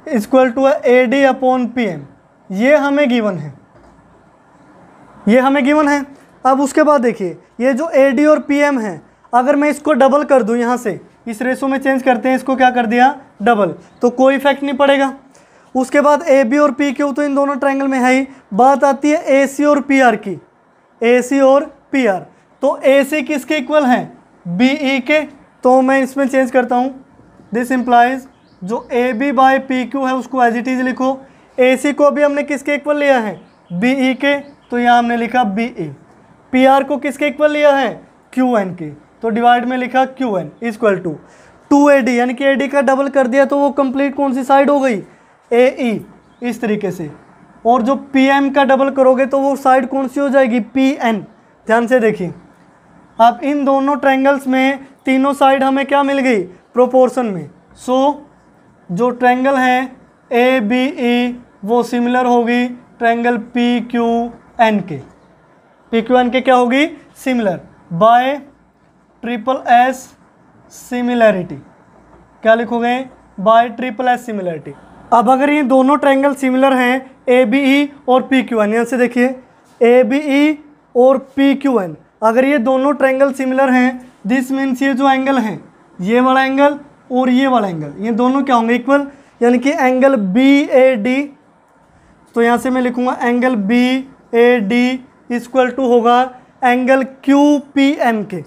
S1: equal to A D upon P M. ये हमें गिवन है, ये हमें गिवन है। अब उसके बाद देखिए ये जो ए डी और पी एम है, अगर मैं इसको डबल कर दूं, यहाँ से इस रेशो में चेंज करते हैं, इसको क्या कर दिया डबल, तो कोई इफेक्ट नहीं पड़ेगा। उसके बाद ए बी और पी क्यू तो इन दोनों ट्रायंगल में है ही। बात आती है ए सी और पी आर की, ए सी और पी आर। तो ए सी किसके इक्वल हैं, बी ई के, तो मैं इसमें चेंज करता हूँ। दिस इम्प्लाइज जो A B by P Q है उसको एज इट इज लिखो। ए सी को भी हमने किसके इक्वल लिया है, बी ई के, तो यहाँ हमने लिखा बी ई। पी आर को किसके इक्वल लिया है, क्यू एन के, तो डिवाइड में लिखा Q N equal to 2 A D, यानी कि ए डी का डबल कर दिया तो वो कंप्लीट कौन सी साइड हो गई, ए ई, इस तरीके से। और जो पी एम का डबल करोगे तो वो साइड कौन सी हो जाएगी, पी एन। ध्यान से देखिए, अब इन दोनों ट्रायंगल्स में तीनों साइड हमें क्या मिल गई, प्रोपोर्शन में। सो जो ट्रायंगल है ए बी ई वो सिमिलर होगी ट्रायंगल पी क्यू एन के। पी क्यू एन के क्या होगी, similar by triple S similarity. क्या लिखोगे, बाय ट्रिपल एस सिमिलैरिटी। अब अगर ये दोनों ट्रायंगल सिमिलर हैं ए बी ई और पी क्यू एन, यहाँ से देखिए ए बी ई और पी क्यू एन, अगर ये दोनों ट्रायंगल सिमिलर हैं, दिस मीन्स ये जो एंगल है, ये वाला एंगल और ये वाला एंगल, ये दोनों क्या होंगे, इक्वल, यानी कि एंगल बी ए डी। तो यहाँ से मैं लिखूंगा angle B A D equal to होगा एंगल क्यू पी एम के,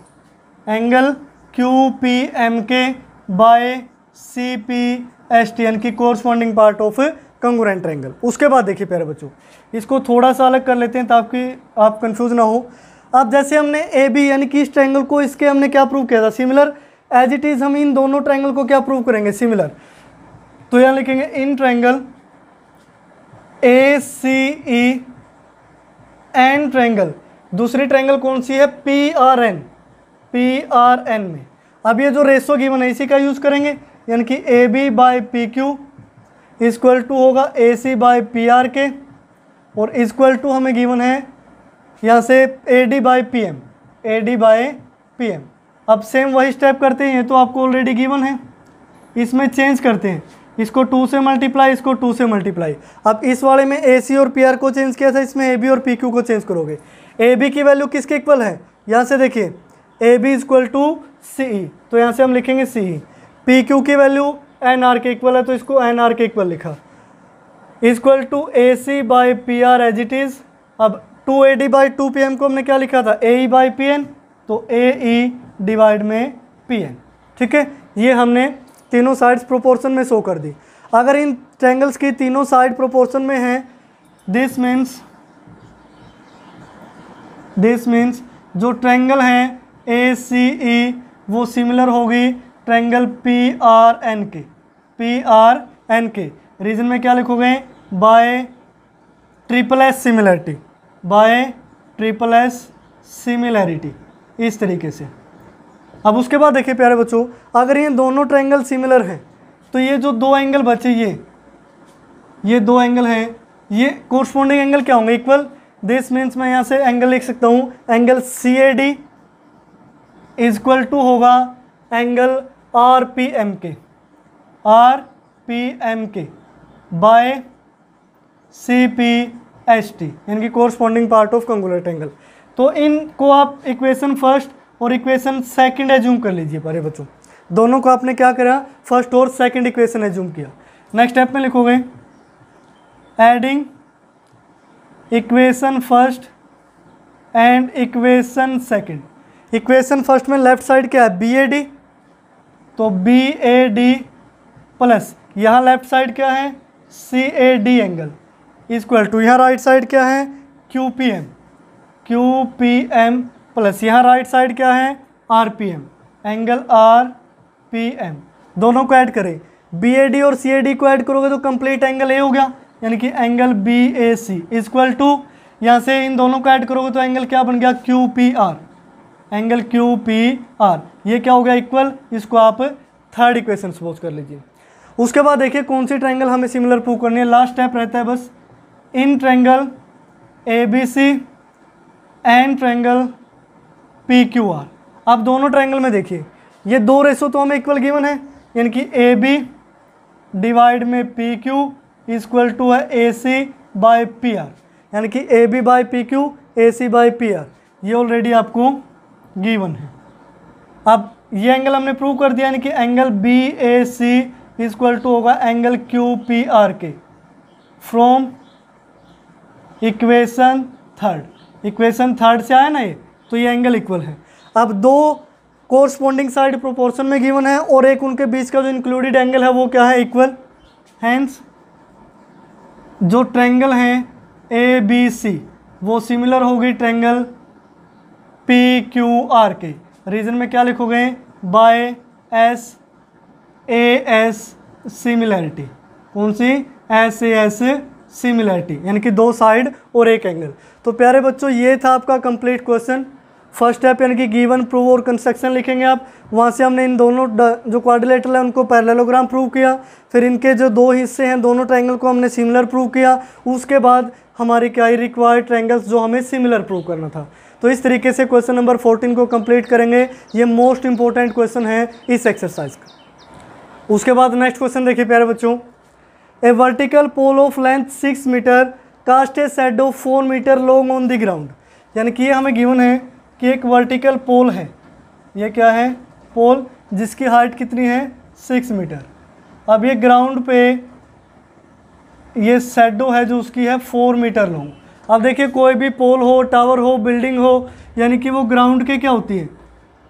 S1: एंगल क्यू पी एम के by C P S T, यानी कि corresponding part of congruent triangle. उसके बाद देखिए प्यारे बच्चों, इसको थोड़ा सा अलग कर लेते हैं ताकि आप कंफ्यूज ना हो। अब जैसे हमने ए बी यानी कि इस ट्रायंगल को इसके हमने क्या प्रूव किया था, सिमिलर, एज इट इज हम इन दोनों ट्रायंगल को क्या प्रूव करेंगे, सिमिलर। तो यहाँ लिखेंगे in triangle A C E and triangle, दूसरी ट्रायंगल कौन सी है, P R N, P R N में। अब ये जो रेशो गिवन है इसी का यूज करेंगे, यानी कि A B by P Q equal to होगा A C by P R के, और इक्वल टू हमें गिवन है यहाँ से A D by P M, A D by P M. अब सेम वही स्टेप करते हैं, ये तो आपको ऑलरेडी गिवन है, इसमें चेंज करते हैं, इसको 2 से मल्टीप्लाई, इसको 2 से मल्टीप्लाई। अब इस वाले में ए सी और पी आर को चेंज किया था, इसमें ए बी और पी क्यू को चेंज करोगे। ए बी की वैल्यू किसके इक्वल है, यहाँ से देखिए A B equal to C E, तो यहाँ से हम लिखेंगे सी ई। पी क्यू की वैल्यू एन आर के इक्वल है, तो इसको एन आर के इक्वल लिखा, equal to A C by P R as it is. अब 2 A D by 2 P M को हमने क्या लिखा था, ए ई बाई पी एन, तो ए ई डिवाइड में पी एन। ठीक है, ये हमने तीनों साइड्स प्रोपोर्शन में शो कर दी। अगर इन ट्रायंगल्स की तीनों साइड प्रोपोर्शन में हैं, दिस मीन्स जो ट्रायंगल हैं ए सी ई वो सिमिलर होगी ट्रायंगल पी आर एन के, पी आर एन के। रीजन में क्या लिखोगे, bye triple S similarity, bye triple S similarity, इस तरीके से। अब उसके बाद देखिए प्यारे बच्चों, अगर ये दोनों ट्रायंगल सिमिलर हैं तो ये जो दो एंगल बचे, ये दो एंगल हैं, ये कोरस्पॉन्डिंग एंगल क्या होंगे, इक्वल। दिस मीन्स मैं यहाँ से एंगल लिख सकता हूँ, angle C A D equal to होगा एंगल आर पी एम के, आर पी एम के by C P H T, यानी कि corresponding part of congruent triangle. तो इनको आप इक्वेशन फर्स्ट और इक्वेशन सेकंड एज्यूम कर लीजिए प्यारे बच्चों। दोनों को आपने क्या करा, फर्स्ट और सेकंड इक्वेशन एज्यूम किया। नेक्स्ट स्टेप में लिखोगे adding equation first and equation second. Equation first में लेफ्ट साइड क्या है, बी ए डी, तो बी ए डी प्लस यहाँ लेफ्ट साइड क्या है, C A D angle equal to यहाँ राइट साइड क्या है, Q P M, Q P M plus यहाँ राइट साइड क्या है, R P M, angle R P M. दोनों को ऐड करें, बी ए डी और सी ए डी को ऐड करोगे तो कंप्लीट एंगल ए हो गया, यानी कि angle B A C equal to यहाँ से इन दोनों को ऐड करोगे तो एंगल क्या बन गया, Q P are, angle Q P are. ये क्या हो गया, इक्वल। इसको आप थर्ड इक्वेशन सपोज कर लीजिए। उसके बाद देखिए कौन सी ट्रायंगल हमें सिमिलर प्रूव करनी है। लास्ट स्टेप रहता है बस, in triangle A B C and triangle PQR। अब दोनों ट्रायंगल में देखिए ये 2 रेशो तो हमें इक्वल गिवन है, यानी कि AB डिवाइड में PQ इक्वल टू है AC बाय PR, यानी कि AB by PQ AC by PR, ये ऑलरेडी आपको गिवन है। अब ये एंगल हमने प्रूव कर दिया, यानी कि एंगल BAC इक्वल टू होगा एंगल QPR के फ्रॉम इक्वेशन थर्ड से आया ना ये, तो ये एंगल इक्वल है। अब दो कोरस्पॉन्डिंग साइड प्रोपोर्शन में गिवन है और एक उनके बीच का जो इंक्लूडेड एंगल है वो क्या है, इक्वल। हैंस जो ट्रायंगल है ABC वो सिमिलर होगी ट्रायंगल PQR के। रीजन में क्या लिखोगे, बाय SAS सिमिलैरिटी। कौन सी, SAS सिमिलैरिटी, यानी कि दो साइड और एक एंगल। तो प्यारे बच्चों ये था आपका कंप्लीट क्वेश्चन। फर्स्ट स्टेप यानी कि गिवन, प्रूव और कंस्ट्रक्शन लिखेंगे आप। वहाँ से हमने इन दोनों जो क्वाड्रिलेटरल है उनको पैरेललोग्राम प्रूव किया, फिर इनके जो दो हिस्से हैं दोनों ट्रायंगल को हमने सिमिलर प्रूव किया। उसके बाद हमारी क्या ही रिक्वायर्ड ट्रायंगल्स जो हमें सिमिलर प्रूव करना था। तो इस तरीके से क्वेश्चन नंबर 14 को कंप्लीट करेंगे। ये मोस्ट इंपॉर्टेंट क्वेश्चन है इस एक्सरसाइज का। उसके बाद नेक्स्ट क्वेश्चन देखिए प्यारे बच्चों, a vertical pole of length 6 metre cast a shadow 4 metre long on the ground. यानी कि ये हमें गिवन है कि एक वर्टिकल पोल है, ये क्या है, पोल जिसकी हाइट कितनी है 6 मीटर। अब ये ग्राउंड पे ये शैडो है जो उसकी है 4 मीटर लॉन्ग। अब देखिए कोई भी पोल हो, टावर हो, बिल्डिंग हो, यानी कि वो ग्राउंड के क्या होती है,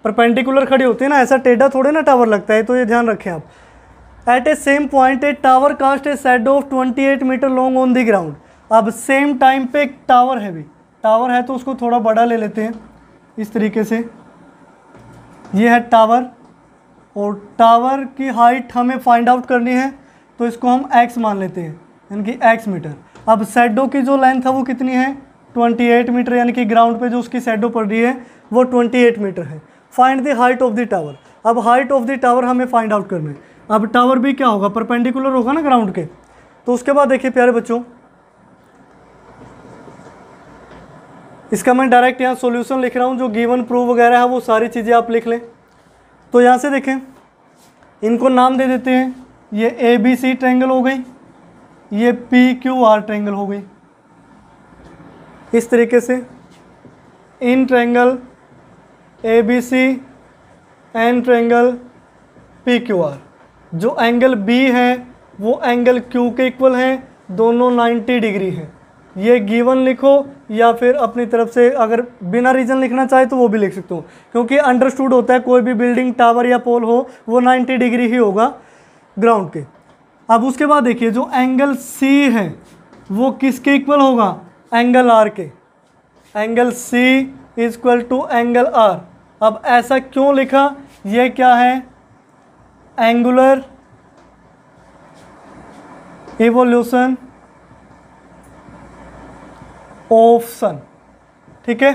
S1: परपेंडिकुलर खड़ी होती है ना, ऐसा टेढ़ा थोड़े ना टावर लगता है, तो ये ध्यान रखें आप। At a same point a tower cast a shadow of 28 metre long on the ground. अब सेम टाइम पे एक टावर है, भी टावर है तो उसको थोड़ा बड़ा ले लेते हैं इस तरीके से। ये है टावर और टावर की हाइट हमें फाइंड आउट करनी है, तो इसको हम x मान लेते हैं, यानी कि x मीटर। अब शैडो की जो लेंथ है वो कितनी है 28 मीटर, यानी कि ग्राउंड पे जो उसकी शैडो पड़ रही है वो 28 मीटर है। Find the height of the tower. अब हाइट ऑफ द टावर हमें फाइंड आउट करना है। अब टावर भी क्या होगा, परपेंडिकुलर होगा ना ग्राउंड के। तो उसके बाद देखिए प्यारे बच्चों, इसका मैं डायरेक्ट यहाँ सॉल्यूशन लिख रहा हूँ, जो गिवन प्रूव वगैरह है वो सारी चीज़ें आप लिख लें। तो यहाँ से देखें, इनको नाम दे देते हैं, ये ABC ट्रायंगल हो गई, ये PQR ट्रायंगल हो गई। इस तरीके से in triangle ABC and triangle PQR, जो एंगल B है वो एंगल Q के इक्वल है, दोनों 90 डिग्री हैं। ये गिवन लिखो या फिर अपनी तरफ से अगर बिना रीजन लिखना चाहे तो वो भी लिख सकते हो, क्योंकि अंडरस्टूड होता है कोई भी बिल्डिंग, टावर या पोल हो वो 90 डिग्री ही होगा ग्राउंड के। अब उसके बाद देखिए जो एंगल C है वो किसके इक्वल होगा, एंगल R के। Angle C equal to angle R। अब ऐसा क्यों लिखा, ये क्या है, एंगुलर इवोल्यूशन ऑफ सन। ठीक है,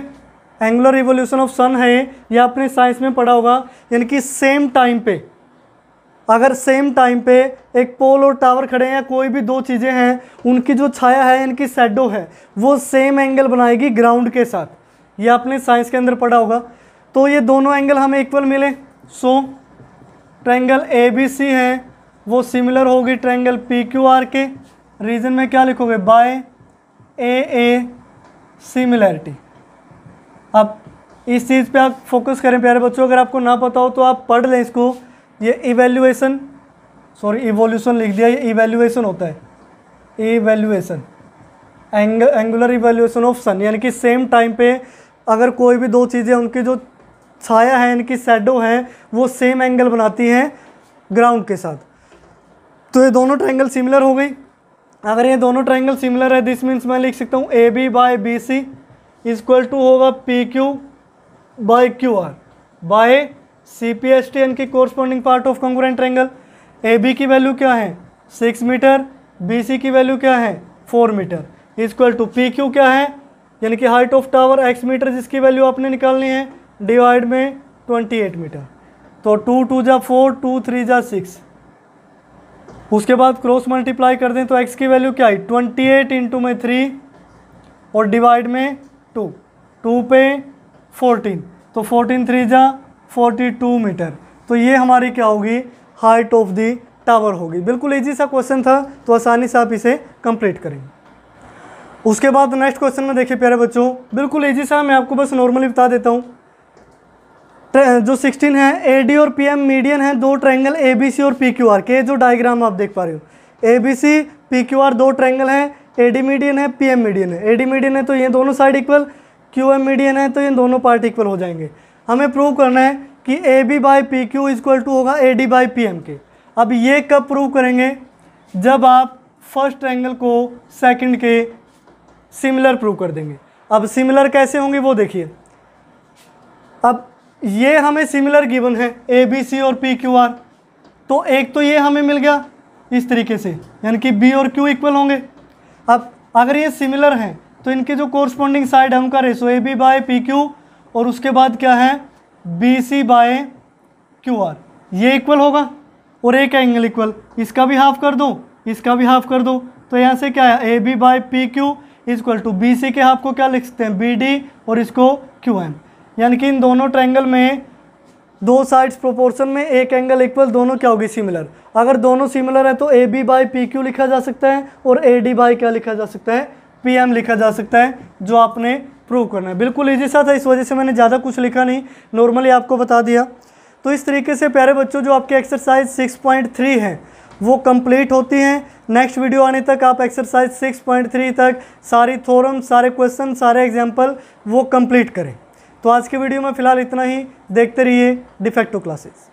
S1: एंगुलर इवोल्यूशन ऑफ सन है, ये आपने साइंस में पढ़ा होगा। यानी कि सेम टाइम पे, अगर सेम टाइम पे एक पोल और टावर खड़े हैं, कोई भी दो चीज़ें हैं, उनकी जो छाया है, इनकी शैडो है, वो सेम एंगल बनाएगी ग्राउंड के साथ। ये आपने साइंस के अंदर पढ़ा होगा। तो ये दोनों एंगल हमें इक्वल मिले, सो ट्रायंगल ABC है वो सिमिलर होगी ट्रायंगल PQR के। रीजन में क्या लिखोगे, बाय AA सिमिलैरिटी। अब इस चीज़ पे आप फोकस करें प्यारे बच्चों, अगर आपको ना पता हो तो आप पढ़ लें इसको। ये इवोल्यूशन लिख दिया, ये इवैल्यूएशन होता है, इवैल्यूएशन एंगुलर इवैल्यूएशन ऑफ सन। यानी कि सेम टाइम पे अगर कोई भी दो चीज़ें, उनकी जो छाया है, इनकी शैडो है, वो सेम एंगल बनाती हैं ग्राउंड के साथ। तो ये दोनों ट्रायंगल सिमिलर हो गई। अगर ये दोनों ट्रायंगल सिमिलर है, दिस मीन्स मैं लिख सकता हूँ AB by BC equal to होगा PQ by QR by CPST, यानी कि corresponding part of congruent triangle. AB की वैल्यू क्या है 6 मीटर, BC की वैल्यू क्या है 4 मीटर, इक्वल टू PQ क्या है, यानी कि height of tower x metre, जिसकी वैल्यू आपने निकालनी है, डिवाइड में 28 मीटर। तो 2 2 जा 4, 2 3 जा 6। उसके बाद क्रॉस मल्टीप्लाई कर दें तो x की वैल्यू क्या है 28 इंटू में 3 और डिवाइड में 2, 2 पे 14, तो 14 3 जा 42 मीटर। तो ये हमारी क्या होगी, हाइट ऑफ द टावर होगी। बिल्कुल इजी सा क्वेश्चन था, तो आसानी से आप इसे कंप्लीट करेंगे। उसके बाद नेक्स्ट क्वेश्चन में देखिए प्यारे बच्चों, बिल्कुल इजी सा, मैं आपको बस नॉर्मली बता देता हूँ। जो 16 है, एडी और पीएम मीडियन है दो ट्रायंगल एबीसी और पीक्यूआर के, जो डायग्राम आप देख पा रहे हो। एबीसी पीक्यूआर दो ट्रायंगल हैं, एडी मीडियन है, पीएम मीडियन है। एडी मीडियन है तो ये दोनों साइड इक्वल, क्यूएम मीडियन है तो ये दोनों पार्ट इक्वल हो जाएंगे। हमें प्रूव करना है कि A B by P Q equal to होगा A D by P M के। अब ये कब प्रूव करेंगे, जब आप फर्स्ट ट्रायंगल को सेकंड के सिमिलर प्रूव कर देंगे। अब सिमिलर कैसे होंगे वो देखिए। अब ये हमें सिमिलर गिवन है ए बी सी और पी क्यू आर, तो एक तो ये हमें मिल गया इस तरीके से, यानी कि बी और क्यू इक्वल होंगे। अब अगर ये सिमिलर हैं तो इनके जो कोरस्पॉन्डिंग साइड है उनका ratio A B by P Q और उसके बाद क्या है B C by Q R, ये इक्वल होगा। और एक एंगल इक्वल, इसका भी हाफ कर दो, इसका भी हाफ कर दो, तो यहाँ से क्या है A B by P Q equal to B C के हाफ को क्या लिख सकते हैं बी डी और इसको क्यू एम। यानी कि इन दोनों ट्रायंगल में दो साइड्स प्रोपोर्शन में, एक एंगल इक्वल, दोनों क्या होगी सिमिलर। अगर दोनों सिमिलर है तो A B by P Q लिखा जा सकता है और ए डी बाई क्या लिखा जा सकता है पी एम लिखा जा सकता है, जो आपने प्रूव करना है। बिल्कुल इजी सा था, इस वजह से मैंने ज़्यादा कुछ लिखा नहीं, नॉर्मली आपको बता दिया। तो इस तरीके से प्यारे बच्चों जो आपके एक्सरसाइज 6.3 है वो कंप्लीट होती हैं। नेक्स्ट वीडियो आने तक आप एक्सरसाइज 6.3 तक सारी थ्योरम, सारे क्वेश्चन, सारे एग्जाम्पल वो कंप्लीट करें। तो आज के वीडियो में फ़िलहाल इतना ही। देखते रहिए डिफेक्टो क्लासेस।